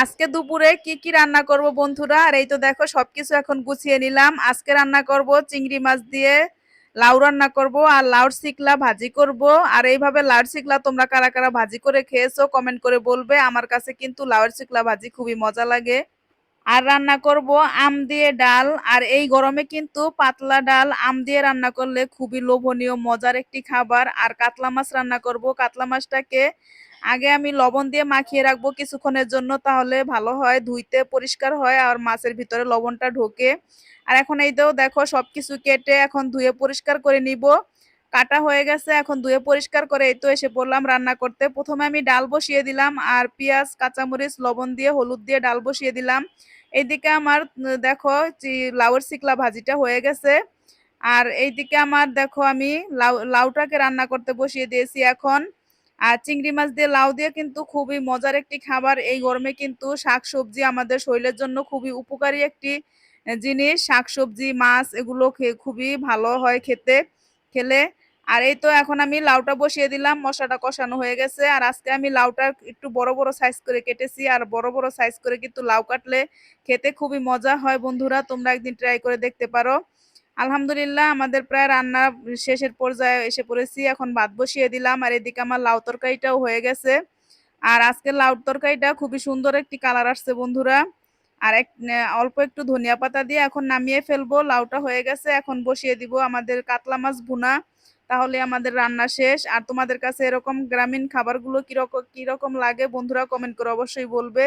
আজকে দুপুরে কি কি রান্না করব বন্ধুরা? আর এই তো দেখো সবকিছু এখন গুছিয়ে নিলাম। আজকে রান্না করব চিংড়ি মাছ দিয়ে লাউ রান্না করব আর লাউর চিকলা ভাজি করব। আর এইভাবে লাউর চিকলা তোমরা কারা কারা ভাজি করে খেয়েছো কমেন্ট করে বলবে। আমার কাছে কিন্তু লাউর চিকলা ভাজি খুবই মজা লাগে। আর রান্না করব আম দিয়ে ডাল। আর এই গরমে কিন্তু পাতলা ডাল আম দিয়ে রান্না করলে খুবই লোভনীয় মজার একটি খাবার। আর কাতলা মাছ রান্না করব। কাতলা মাছটাকে আগে আমি লবণ দিয়ে মাখিয়ে রাখবো কিছুক্ষণের জন্য, তাহলে ভালো হয়, ধুইতে পরিষ্কার হয় আর মাছের ভিতরে লবণটা ঢোকে। আর এখন এই তো দেখো সবকিছু কেটে এখন ধুয়ে পরিষ্কার করে নিব। কাটা হয়ে গেছে, এখন ধুয়ে পরিষ্কার করে এই তো এসে পড়লাম রান্না করতে। প্রথমে আমি ডাল বসিয়ে দিলাম আর পেঁয়াজ কাঁচামরিচ লবণ দিয়ে হলুদ দিয়ে ডাল বসিয়ে দিলাম। এইদিকে আমার দেখো লাউয়ের চিকলা ভাজিটা হয়ে গেছে। আর এইদিকে আমার দেখো আমি লাউটাকে রান্না করতে বসিয়ে দিয়েছি এখন। আর চিংড়ি মাছ দিয়ে লাউ দিয়ে কিন্তু খুবই মজার একটি খাবার। এই গরমে কিন্তু শাকসবজি আমাদের শরীরের জন্য খুবই উপকারী একটি জিনিস। শাকসবজি মাছ এগুলো খুবই ভালো হয় খেতে খেলে। আর এই তো এখন আমি লাউটা বসিয়ে দিলাম, মশলাটা কষানো হয়ে গেছে। আর আজকে আমি লাউটা একটু বড় বড় সাইজ করে কেটেছি। আর বড় বড় সাইজ করে কিন্তু লাউ কাটলে খেতে খুবই মজা হয় বন্ধুরা, তোমরা একদিন ট্রাই করে দেখতে পারো। আলহামদুলিল্লাহ আমাদের প্রায় রান্না শেষের পর্যায়ে এসে পড়েছি, এখন ভাত বসিয়ে দিলাম। আর এদিকে আমার লাউ তরকারিটাও হয়ে গেছে। আর আজকে লাউ তরকারিটা খুবই সুন্দর একটি কালার আসছে বন্ধুরা। আর অল্প একটু ধনিয়া পাতা দিয়ে এখন নামিয়ে ফেলবো। লাউটা হয়ে গেছে, এখন বসিয়ে দিব আমাদের কাতলা মাছ ভুনা। তাহলে আমাদের রান্না শেষ। আর তোমাদের কাছে এরকম গ্রামীণ খাবারগুলো কিরকম কিরকম লাগে বন্ধুরা কমেন্ট করে অবশ্যই বলবে।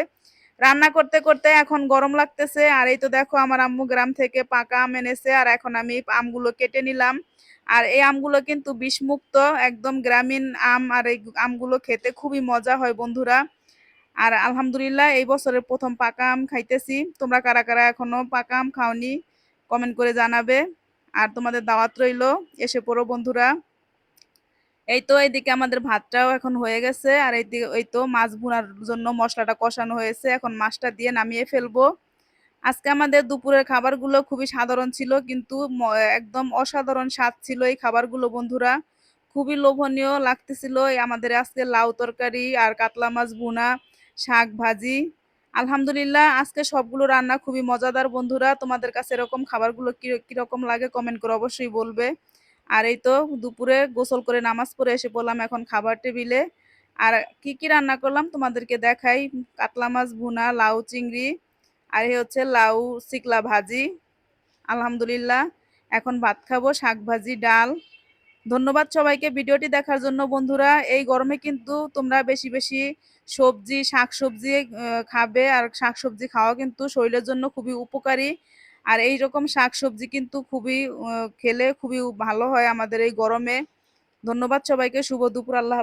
রান্না করতে করতে এখন গরম লাগতেছে। আর এই তো দেখো আমার আম্মু গ্রাম থেকে পাকা আম এনেছে, আর এখন আমি আমগুলো কেটে নিলাম। আর এই আমগুলো কিন্তু বিষমুক্ত, একদম গ্রামীণ আম। আর এই আমগুলো খেতে খুবই মজা হয় বন্ধুরা। আর আলহামদুলিল্লাহ এই বছরের প্রথম পাকা আম খাইতেছি। তোমরা কারা কারা এখনো পাকা আম খাওনি কমেন্ট করে জানাবে। আর তোমাদের দাওয়াত রইলো, এসে পড়ো বন্ধুরা। এই তো এইদিকে আমাদের ভাতটাও এখন হয়ে গেছে। আর এইদিকে এই তো মাছ ভুনার জন্য মশলাটা কষানো হয়েছে, এখন মাছটা দিয়ে নামিয়ে ফেলবো। আজকে আমাদের দুপুরের খাবারগুলো খুবই সাধারণ ছিল, কিন্তু একদম অসাধারণ স্বাদ ছিল এই খাবারগুলো বন্ধুরা। খুবই লোভনীয় লাগতেছিল এই আমাদের আজকে লাউ তরকারি আর কাতলা মাছ ভুনা, শাক ভাজি। আলহামদুলিল্লাহ আজকে সবগুলো রান্না খুবই মজাদার বন্ধুরা। তোমাদের কাছে এরকম খাবারগুলো কিরকম লাগে কমেন্ট করে অবশ্যই বলবে। আর এই তো দুপুরে গোসল করে নামাজ পড়ে এসে পড়লাম এখন খাবার টেবিলে। আর কি কি রান্না করলাম তোমাদেরকে দেখাই। কাতলা মাছ ভুনা, লাউ চিংড়ি, আর এই হচ্ছে লাউ চিকলা ভাজি। আলহামদুলিল্লাহ এখন ভাত খাবো, শাক ভাজি ডাল। ধন্যবাদ সবাইকে ভিডিওটি দেখার জন্য বন্ধুরা। এই গরমে কিন্তু তোমরা বেশি বেশি সবজি শাকসবজি খাবে। আর শাকসবজি খাওয়া কিন্তু শরীরের জন্য খুবই উপকারী। আর এই রকম শাকসবজি কিন্তু খুবই খেলে খুবই ভালো হয় আমাদের এই গরমে। ধন্যবাদ সবাইকে, শুভ দুপুর, আল্লাহ হাফেজ।